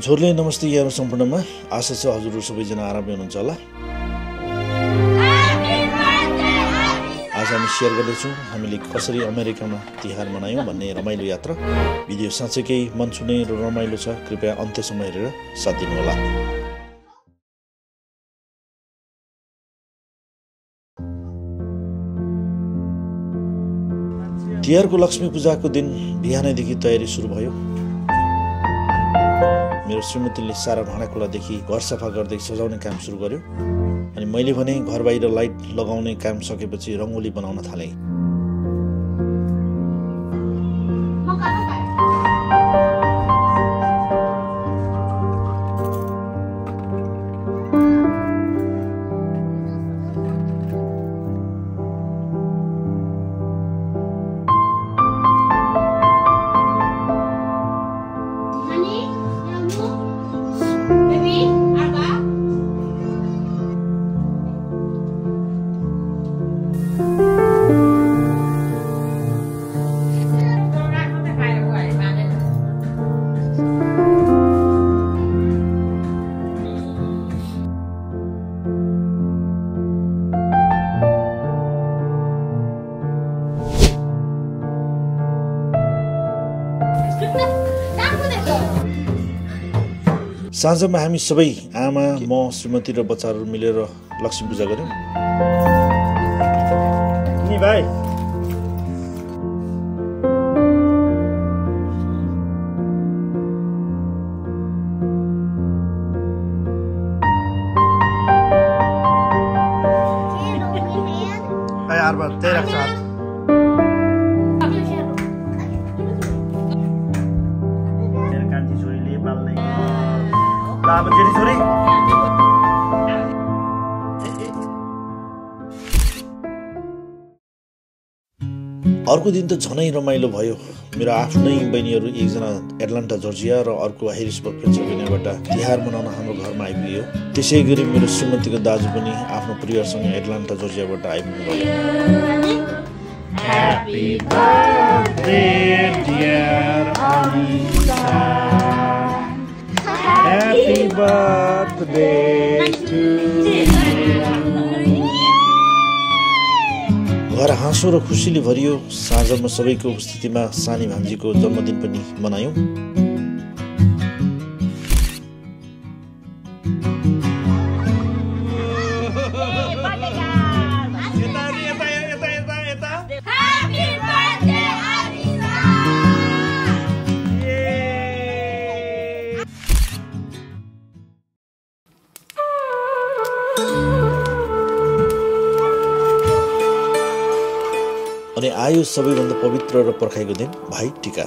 झोरले नमस्ते यहाँहरु सम्पूर्णमा आशा छ हजुरहरु सबैजना आरामै हुनुहुन्छ होला। आज हामी शेयर गर्दैछौँ हामीले कसरी अमेरिकामा तिहार मनायौं भन्ने रमाइलो यात्रा। भिडियो साँच्चै मन छुने र रमाइलो छ, कृपया अन्त्यसम्म हेरेर साथ दिनु होला। तिहारको लक्ष्मी पूजाको दिन बिहानैदेखि तयारी सुरु भयो। मेरो श्रीमतीले सारा भाँडाकुँडादेखि घर सफा गर्दै सजाउने काम सुरु गर्यो अनि मैले भने घर बाहिर लाइट लगाउने काम सकेपछि रङ्गोली बनाउन थालेँ। साँझमा हामी सबै आमा, म, श्रीमती र बच्चाहरू मिलेर लक्ष्मी पूजा गर्यौं। नि भाइ आरबा त्यही राख्छ हात। कान्छी छोरीले पाल्दै अब जेठी छोरी अर्को दिन त झनै रमाइलो भयो। मेरो आफ्नै बहिनीहरू, एकजना एटलान्टा जर्जिया र अर्को हेरिसबर्ग पेन्सिल्भेनियाबाट तिहार मनाउन हाम्रो घरमा आइपुग्यो। त्यसै गरी मेरो श्रीमतीको दाजु पनि आफ्नो परिवारसँग एटलान्टा जर्जियाबाट आइपुग्नु भयो। Happy birthday dear Anita, Happy birthday to you। घर हाँसो र खुसीले भरियो। साँझमा सबैको उपस्थितिमा सानी भान्जीको जन्मदिन पनि मनायौं। अनि आयो सबैभन्दा पवित्र र पर्खाइको दिन, भाइ टिका।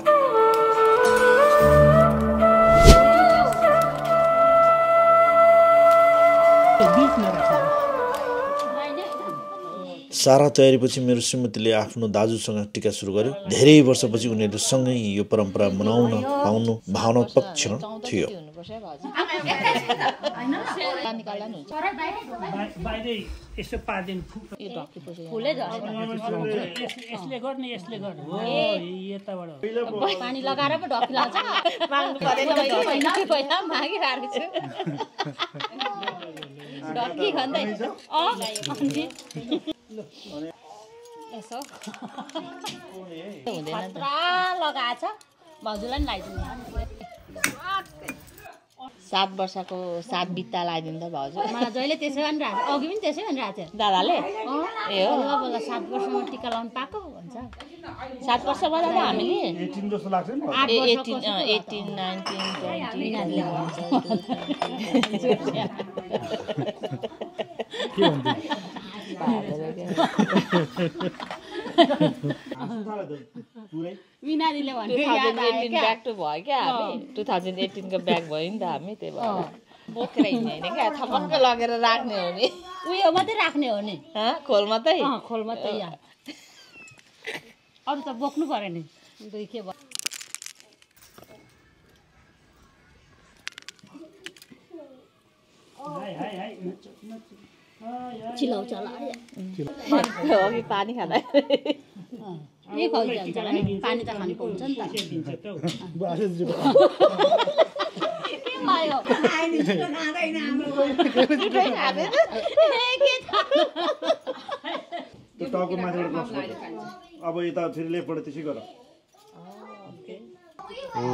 सारा तयारीपछि मेरो श्रीमतीले आफ्नो दाजुसँग टिका सुरु गर्यो। धेरै वर्षपछि उनीहरू सँगै यो परम्परा मनाउन पाउनु भावनात्मक क्षण थियो। पानी लगाएर पो ढक्की लाग्छ। पहिला मागिरहेको छु ढक्की खाँदै यसो खतरा लगाएछ। भाउजूलाई पनि लगाइदिनु। 7 वर्षको 7 बित्ता लगाइदिनु त भाउजू। मलाई जहिले त्यसै भनिरहेको, अघि पनि त्यसै भनिरहेको थियो दादाले। ए हो बल्ल 7 वर्षमा टिका लाउनु पाएको भन्छ। 7 वर्ष भयो त हामीले 18 जस्तो लाग्छ नि। 18 19 मिनारीले भन्यो 2018 ब्याक टु भयो क्या हामी। 2018 को ब्याक भयो नि त हामी। त्यही भएर बोकेर हिँड्ने हैन क्या, थपक्क लगेर राख्ने हो नि। उयो मात्रै राख्ने हो नि। खोल मात्रै। खोल मात्रै यहाँ। अरु त बोक्नु पर्यो नि। दुई के भयो। चिलाउ चला अघि पानी खाँदा यही खुवाउँछ होला नि। पानी त खानु पाउँछ नि त। आयो त्यो टाउको माथिबाट क्रस गर्छ अब यता फेरि लेफ्टबाट त्यसै गर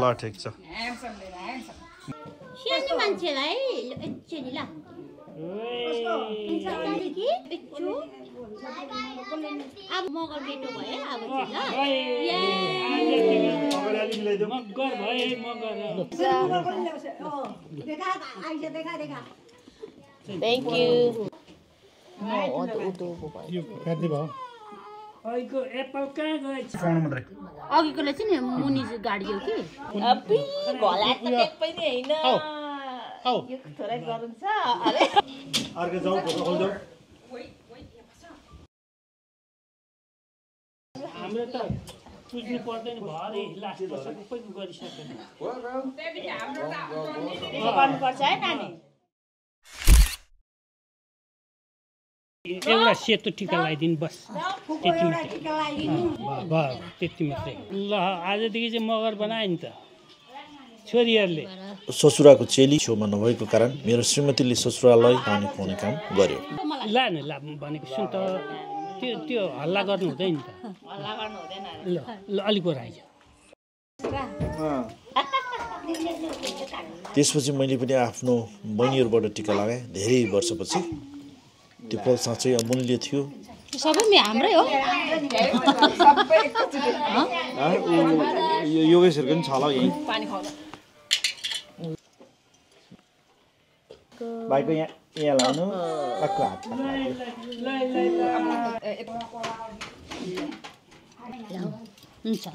ल ठिक छ सानो मान्छेलाई एकचोटि ल अब मगर केटो भयो अब थ्याङ्क यू अघिकोले चाहिँ नि मुनि गाडी हो कि अर्को जाऊ फोटो खोल्छौ हाम्रो त पुज्नु पर्दैन भरे लास्ट वर्षको पनि गरिसकेन गर्नुपर्छ है नानी एउटा सेतो टिका लगाइदिनु बस त्यति मात्रै त्यति मात्रै ल आजदेखि चाहिँ मगर बनायो नि त छोरीहरूले ससुराको चेली छेउमा नभएको कारण मेरो श्रीमतीले ससुरालाई पानी खुवाउने काम गर्यो ला न ला भनेको सुन त त्यो हल्ला गर्नु हुँदैन नि त ल अलिक आइज त्यसपछि मैले पनि आफ्नो बहिनीहरूबाट टिका लगाएँ धेरै वर्षपछि त्यो पल साँच्चै अमूल्य थियो सबै हाम्रै हो योगेशहरूको पनि छ होला यहीँ भाइको यहाँ लानु अर्को हात हुन्छ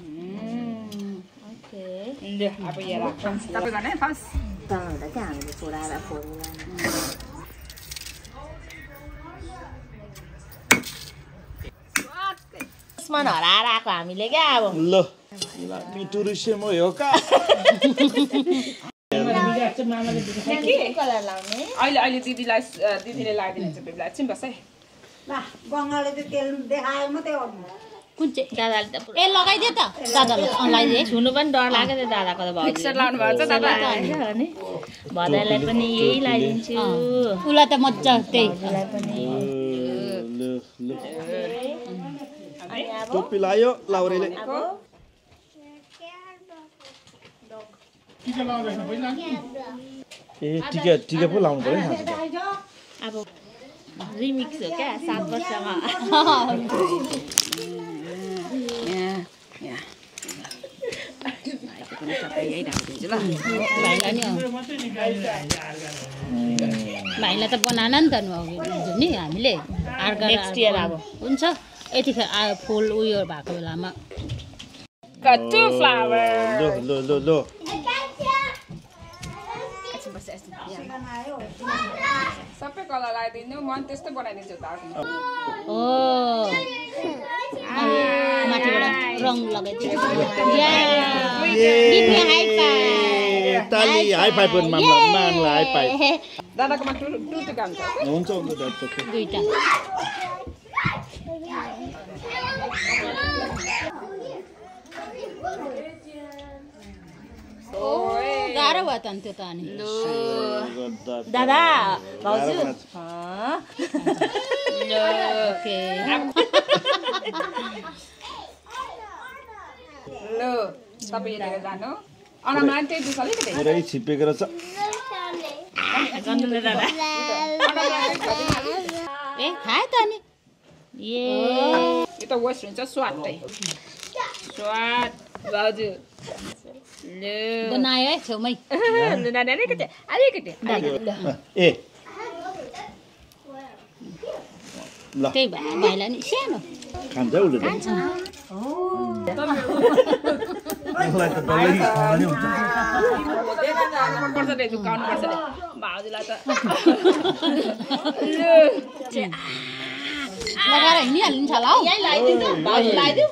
दुश्मन हराएर आएको हामीले क्या अब ल मिठो रुसे म हो का कलर लाउने अहिले दिदीले लगाइदिनुहुन्छ बेबीलाई एकछिन बस है ल गङ्गाले त तेल देखायो मात्रै हो कुन चाहिँ दादाले त ए लगाइदिए त दादाले लगाइदिए छुनु पनि डर लाग्यो त्यो दादाको त मिक्सर लाउनु भएको छ दादा भदाइलाई पनि यही लगाइदिन्छु उसलाई त मजा त्यही टोपी लायो लाउरेले ए टिका पो लाउनु पर्यो अब रिमिक्स हो क्या 7 वर्षमा भाइलाई त बनाएन नि त नि हामीले नेक्स्ट इयर अब हुन्छ यतिखेर फुल उयो भएको बेलामा कट्टु फ्लावर लो सबै कलर लगाइदिनु मन त्यस्तो बनाइदिन्छु त ओ माथिबाट रङ लगाइदिन्छु ताली हाई फाइभ मामला हाई फाइभ दादाकोमा टु टिका हुन्छ दुईटा गाह्रो भयो त त्यो त अनि दादा भाउजू ल तपाईँ यता जानु अनामलाई त्यही दुस अलिकति पुरै छिपेको रहेछ ए खायो त अनि यो त वेस्ट हुन्छ स्वाटै स्वाट भाउजू बनायो है छेउमै अलिकति ए ल त्यही भाइलाई नि सानो खान्छ उसले मलाई त डल्लै खाने हुन्छ पर्छ रे झुकाउनु पर्छ रे भाउजूलाई त लगाएर हिँडिहालिन्छ होला हौ यही लगाइदिनु भाउजू लगाइदिउ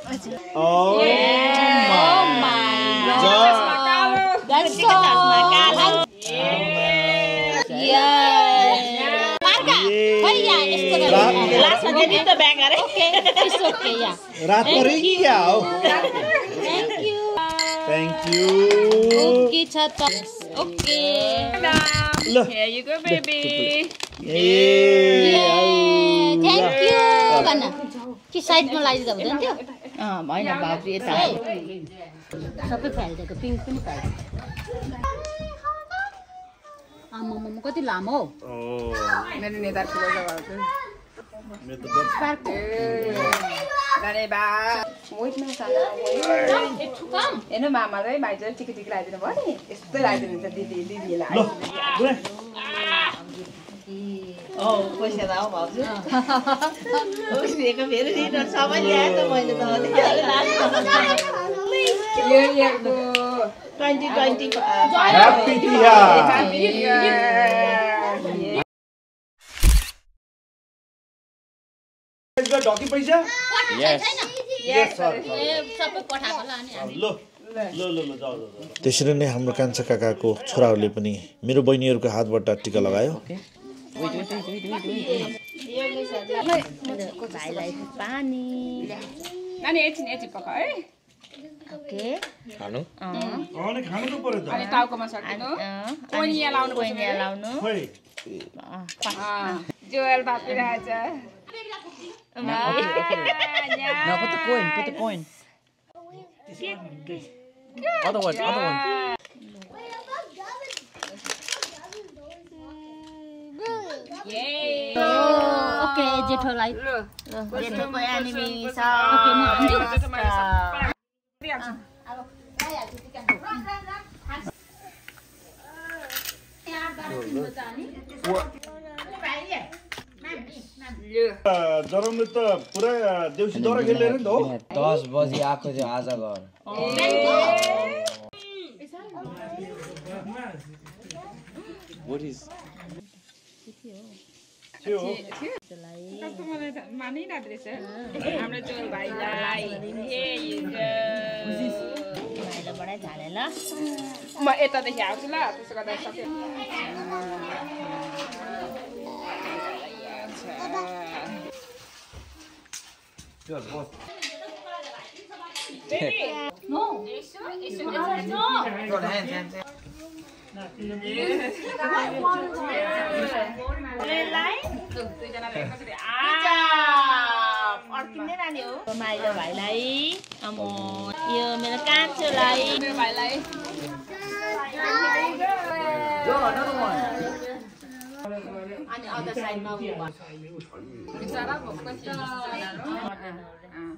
रात पऱ्यो कि क्या हो थ्याङ्क यू बाँकी छ त ओके ल Here you go, baby. Thank you भन्न कि साइडमा लगाइदिँदा हुँदैन थियो होइन बाबु यता सबै फालिदिएको पिङ्क पनि फालिदिएको आमामा कति लामो हौ मेरो नेता ठुलो जग्गा हेर्नु मामालाई भाइ चाहिँ टिकी लगाइदिनु भयो नि यस्तै लगाइदिनु हुन्छ दिदीलाई पैसा त हो भाउजू फेरि सबै ल्याएँ त मैले त 2020 ह्यापी तिहार ढकी पैसा सबै पठाएको ल त्यसरी नै हाम्रो कान्छा काकाको छोराहरूले पनि मेरो बहिनीहरूको हातबाट टिका लगायो भाइलाई पानी नानी एकछिन पका है ओके खानु अनि टाउकोमा सकिनु कोइनिया लाउनु जोयल बापिरहेछ No, put the coin. Other one. Okay जेठोलाई जेठोको एनिमी छ ओके म हान्छु जरमले त पुरा देउसी दौरा खेलेर नि त हो 10 बजी आएको थियो आज घर What is कस्तो मलाई त मानिरहेको रहेछ हाम्रो जोल भाइलाई भाइलाबाटै झाले ल म यतादेखि आउँछु ल त्यसो गर्दा सक्यो माइलो भाइलाई यो मेरो कान्छोलाई अनि अदर साइडमा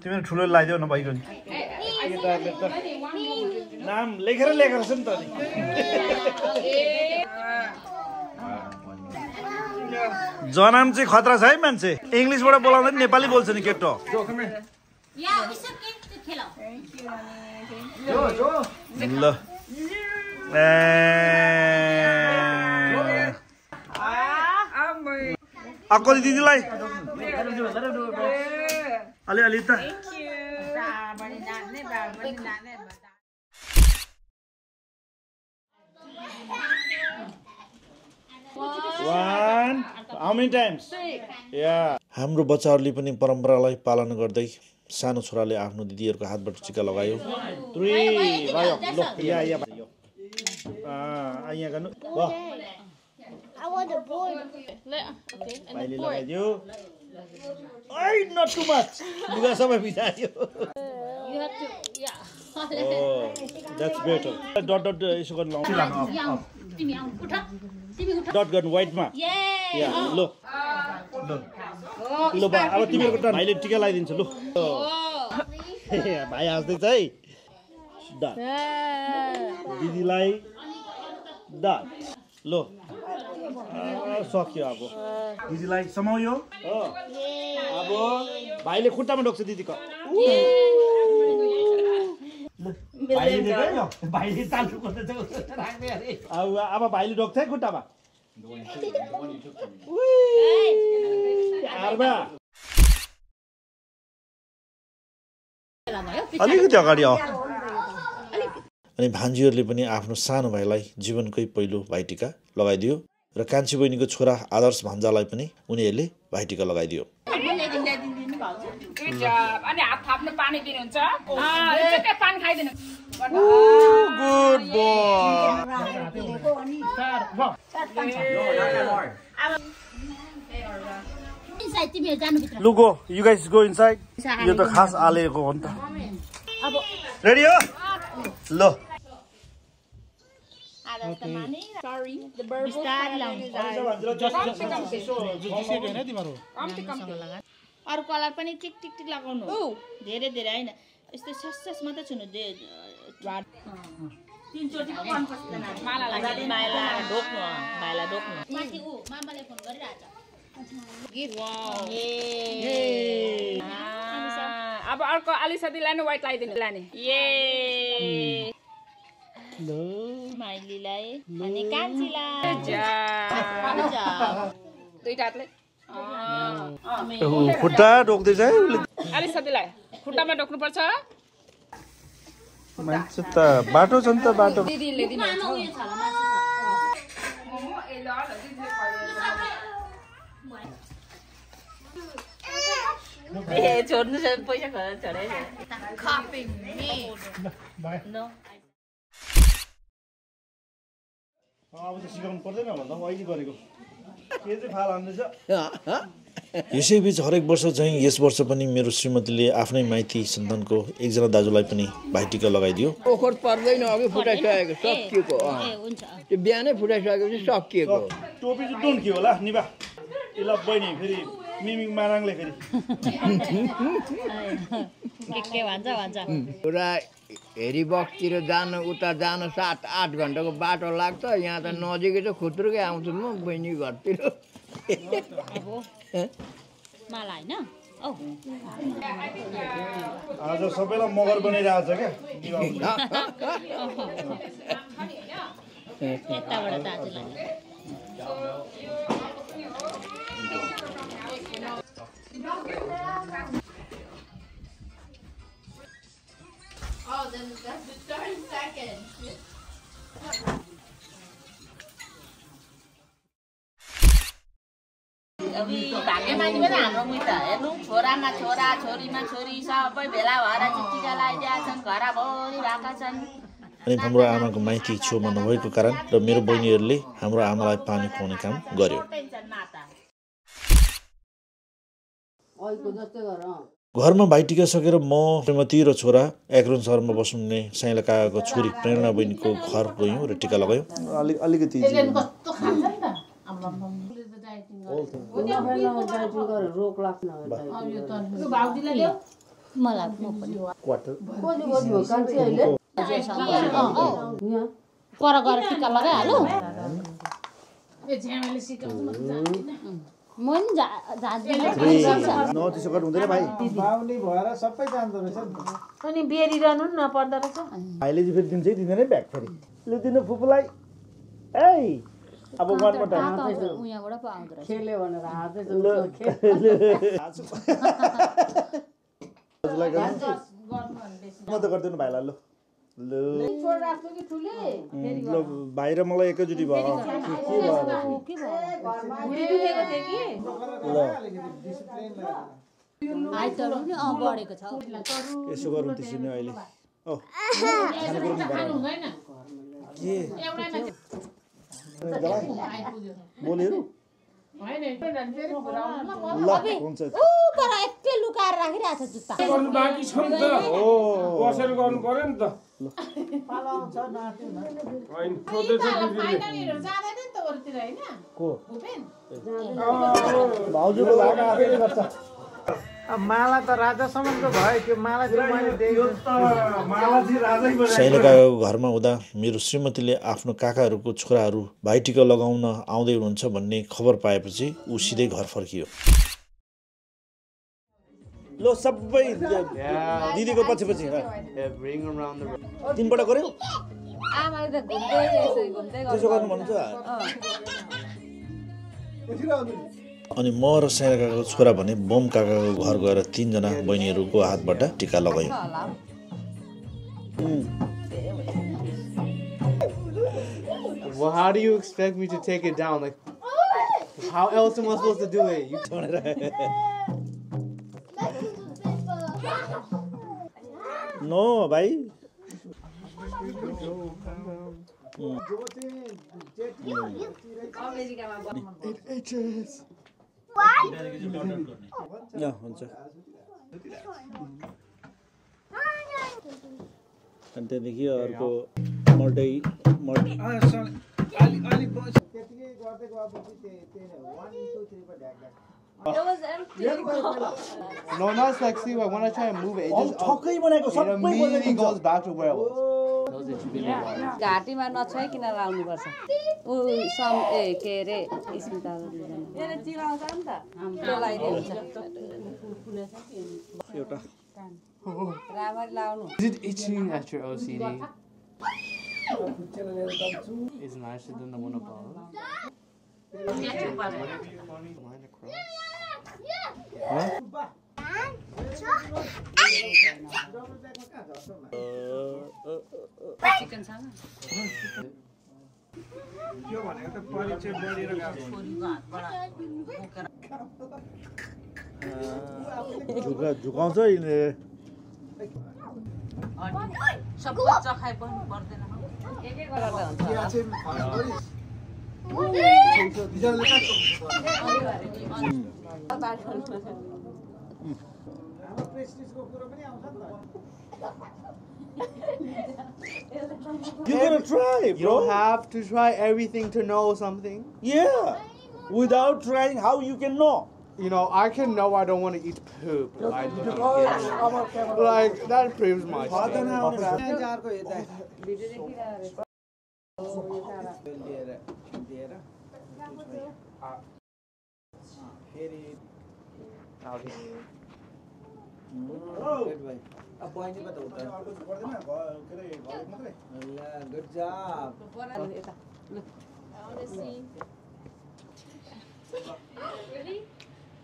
तिमीले ठुलो लगाइदेऊ न भइगयो नि नाम लेखेर छ नि त जनाम चाहिँ खतरा छ है मान्छे इङ्ग्लिसबाट बोलाउँदा नि नेपाली बोल्छ नि केटो ल अक्कली दिदीलाई अलि त How many times? Yeah. हाम्रो बच्चाहरूले पनि परम्परालाई पालन गर्दै सानो छोराले आफ्नो दिदीहरूको हातबाट टिका लगायो 3 भयो ल यहाँ भयो यहाँ गर्नु वाह I want a board. Okay, and the board. Ay, not too much. Lugha sabai bidayo. You have to, yeah. Oh, that's better. Dot isu garnu launchu तिमी आउनु उठ तिमी उठ dot garnu white ma. Yeah, lo. Lo ba, अब तिमीहरुको turn भाइले टिका लगाइदिन्छ लु. भाइ हाँस्दै छ है. डट. दिदीलाई डट. लो. सक्यो अब दिदीलाई समाउयो अब भाइले खुट्टामा ढोक्छ दिदीको भाइले चालु गर्दैछ अब भाइले ढोक्छ है खुट्टामा अलिकति अगाडि आऊ अनि भान्जीहरूले पनि आफ्नो सानो भाइलाई जीवनकै पहिलो भाइटिका लगाइदियो र कान्छी बहिनीको छोरा आदर्श भान्जालाई पनि उनीहरूले भाइटिका लगाइदियो अनि हात थाप्नु पानी दिनुहुन्छ पानी खाइदिनु गुड बोय लु go you guys go inside यो त खास आलेको हो नि त अब रेडी हो ल अरू कलर पनि टिक टिक टिक लगाउनु धेरै धेरै होइन यस्तो सस मात्रै छुनु तीनचोटि पो गर्नुपर्छ माथि ऊ मामाले फोन गरिरहेछ अब अर्को आलिसा दिदीलाई नि व्हाइट लगाइदिनु लाने माइलीलाई अनि कान्छीलाई दुईटा हातले खुट्टा डोक्दैछ है आलिसा दिदीलाई खुट्टामा डोक्नुपर्छ मान्छे त बाटो छ नि त बाटो दिदीले दिनुहुन्छ छोड्नु पैसा छोडे अब त सिकाउनु पर्दैन भन्दा अहिले गरेको के चाहिँ फाल हान्दैछ यसैबीच हरेक वर्ष चाहिँ यस वर्ष पनि मेरो श्रीमतीले आफ्नै माइती सन्तानको एकजना दाजुलाई पनि भाइटिका लगाइदियो ओखर पर्दैन अघि फुटाइसकेको सकिएको त्यो बिहानै फुटाइसकेपछि सकिएको टोपी चाहिँ डोन के होला निभा यसलाई बहिनी फेरि मिमिङ माराङले फेरि के भन्छ पुरा हेरिबक्सतिर जानु उता जानु 7-8 घन्टाको बाटो लाग्छ यहाँ त नजिकै त खुत्रुकै आउँछु म बहिनी घरतिर माला होइन आज सबैलाई मगर बनाइरहेको छ क्या यताबाट दाजुलाई भाग्यमानी पनि हाम्रो मुइत हेर्नु छोरामा छोरा छोरीमा छोरी सबै भेला भएर टिका लगाइदिएका छन् घरभरि भएका छन् अनि हाम्रो आमाको माइती छेउमा नभएको कारण र मेरो बहिनीहरूले हाम्रो आमालाई पानी खुवाउने काम गर्यो घरमा भाइटिका सकेर म श्रीमती र छोरा एक्रोन सहरमा बस्नुहुने साइला काकाको छोरी प्रेरणा बहिनीको घर गयौँ र टिका लगायौँ अलिकति पर गएर टिका लगाइहालौँ म नि त्यसो गर्नु हुँदैन भाइ भएर सबै जान्दो रहेछ अनि बेरिरहनु नि नपर्दो रहेछ भाइले चाहिँ फेरि दिन्छै दिँदैन ब्याग फेरि लु दिनु फुपूलाई ए अब वानबाट उहाँबाट पो आउँदो रहेछ खेल्यो भनेर हातै म त गर्दिनु भाइलाई लु लु ल भाइ र मलाई एकैचोटि भयो यसो गरौँ त्यसरी नै अहिले बोलेहरू ल हुन्छ पर एकै लुकाएर राखिरहेको छ जुत्ता गर्नु बाँकी छ नि त बसेर गर्नु पर्यो नि त भाउजूको भाग आफैले गर्छ माला त राजासम्मको भयो त्यो माला सैनिकाको घरमा हुँदा मेरो श्रीमतीले आफ्नो काकाहरूको छोराहरू भाइटिका लगाउन आउँदै हुनुहुन्छ भन्ने खबर पाएपछि ऊ सिधै घर फर्कियो लो सबै दिदीको पछि पछि तिनपल्ट गऱ्यौ त्यसो गर्नु भन्नुहुन्छ अनि म र साइना काकाको छोरा भने बम काकाको घर गएर 3 जना बहिनीहरूको हातबाट टिका लगायौँ Well, how do you expect me to take it down? Like, how else am I supposed to do it? You No, भाइ हुन्छ अनि त्यहाँदेखि अर्को मर्दै No, not sexy, but when I try and move it, it just immediately goes back to where it was. घाँटीमा नछोइकन लाउनुपर्छ ऊ के अरे स्मिता चिलाउँछ नि त एउटा राम्ररी लाउनु Is it itching at your OCD? It's nicer than the one above. Chicken छ झुकाउँछ यिनीहरूले सबै चखाइ पनि पर्दैन एक गरेर You're gonna try, bro. You have to try everything to know something. Yeah. Without trying, how you can know? You know, I can know I don't want to eat poop. Like, that proves my thing. Good job.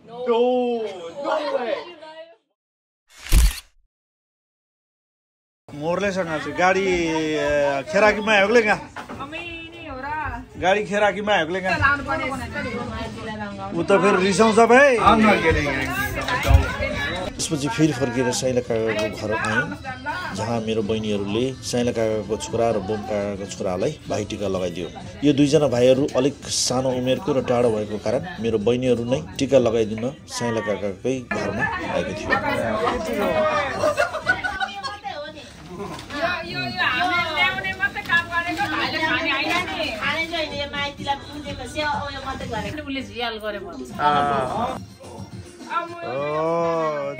No way. मोर्लेसँग चाहिँ गाडी खेराकीमा आएकोले गाडी खेराकीमा आएकोले ऊ त फेरि रिसाउँछ भाइ त्यसपछि फेरि फर्केर साइला काकाको घर आएँ जहाँ मेरो बहिनीहरूले साइला काकाको छोरा र बोम काकाको छोरालाई भाइटिका लगाइदियो यो दुईजना भाइहरू अलिक सानो उमेरको र टाढो भएको कारण मेरो बहिनीहरू नै टिका लगाइदिन साइला काकाकै घरमा आएको थियो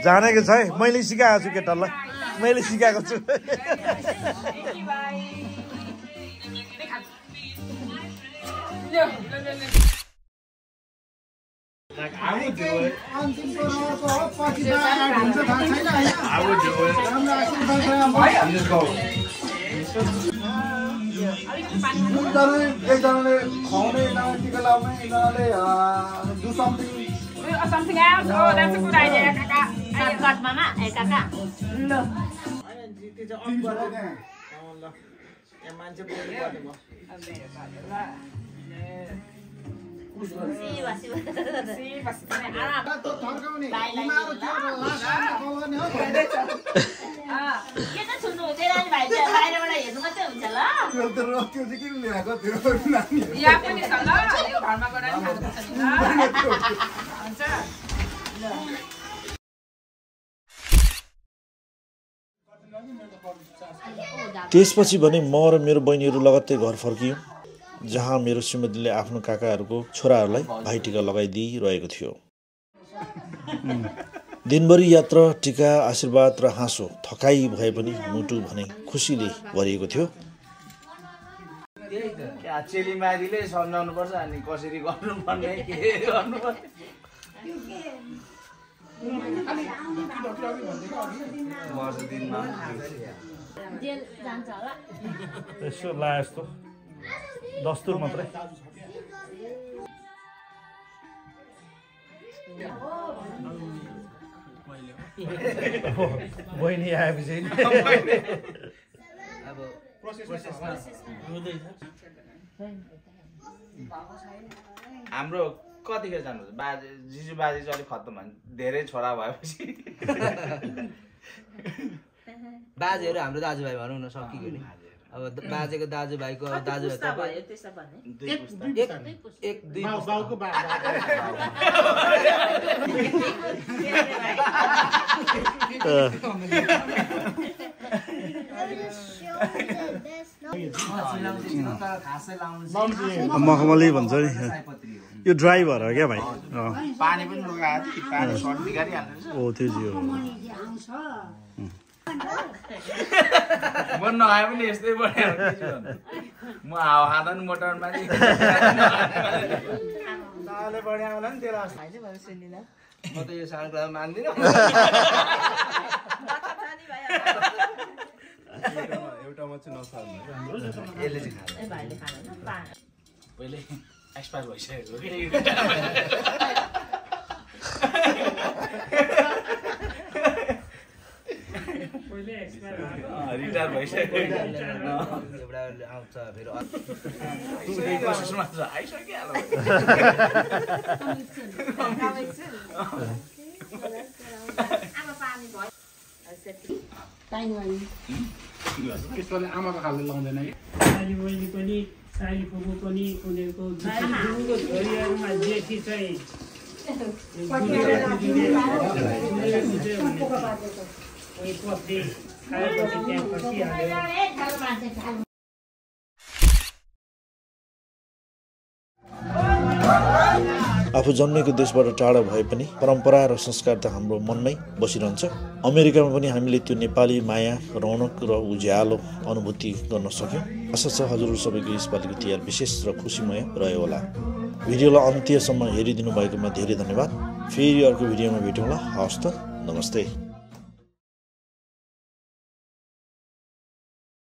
जानेको छ है मैले सिकाएको छु केटालाई मैले सिकाएको छु Like, I would do it. I would do it. You just go. Do something. Something else? Oh, that's a good idea, Kaka. Shortcut, Mama. Hey, Kaka. No. त्यसपछि भने म र मेरो बहिनीहरू लगत्तै घर फर्कियौँ जहाँ मेरो श्रीमतीले आफ्नो काकाहरूको छोराहरूलाई भाइटिका लगाइदिइरहेको थियो दिनभरि यात्रा टिका आशीर्वाद र हाँसो थकाइ भए पनि मुटु भने खुसीले भरिएको थियो चेलीमारीले सम्झाउनु पर्छ अनि कसरी गर्नुपर्ने के गर्नुपर्ने यसो ला यस्तो दस्तुर मात्रै बहिनी आएपछि हाम्रो कतिखेर जानुहुन्छ बाजे जिजु बाजे चाहिँ अलिक खत्तम भयो धेरै छोरा भएपछि बाजेहरू हाम्रो दाजुभाइ भनौँ न सकियो नि अब बाजेको दाजुभाइको अब दाजुभाइ भयो त्यसो भने एक दुई बाउको बा मखमली भन्छ नि यो ड्राई भएर क्या भाइ पानी पनि लगाएको थियो पानी सर्ट बिगारिहाल्नु ओ त्यो जी हो म नआए पनि यस्तै बढ्यो म हावा खाँदा नि मोटर माथि दाले बढ्या होला नि तेरो म त यो सानो कुरा मान्दिनँ एउटा मात्रै नसाल्नु यसले चाहिँ खान्छ भाइले खाँदैन पहिले एक्सपायर भइसकेको रिटायर भइसक्यो एउटा आउँछ फेरि त्यसले आमाको खालले लाउँदैन कि साली बहिनी पनि साली फुपू पनि उनीहरूको दुईको छोरीहरूमा जेठी चाहिँ पस्दै खाएपछि त्यहाँ फसिहाल्यो आफू जन्मेको देशबाट टाढा भए पनि परम्परा र संस्कार त हाम्रो मनमै बसिरहन्छ अमेरिकामा पनि हामीले त्यो नेपाली माया रौनक र उज्यालो अनुभूति गर्न सक्यौँ आशा छ हजुरहरू सबैको यसपालिको तिहार विशेष र खुसीमय रह्यो होला भिडियोलाई अन्त्यसम्म हेरिदिनु भएकोमा धेरै धन्यवाद फेरि अर्को भिडियोमा भेटौँला हवस् त नमस्ते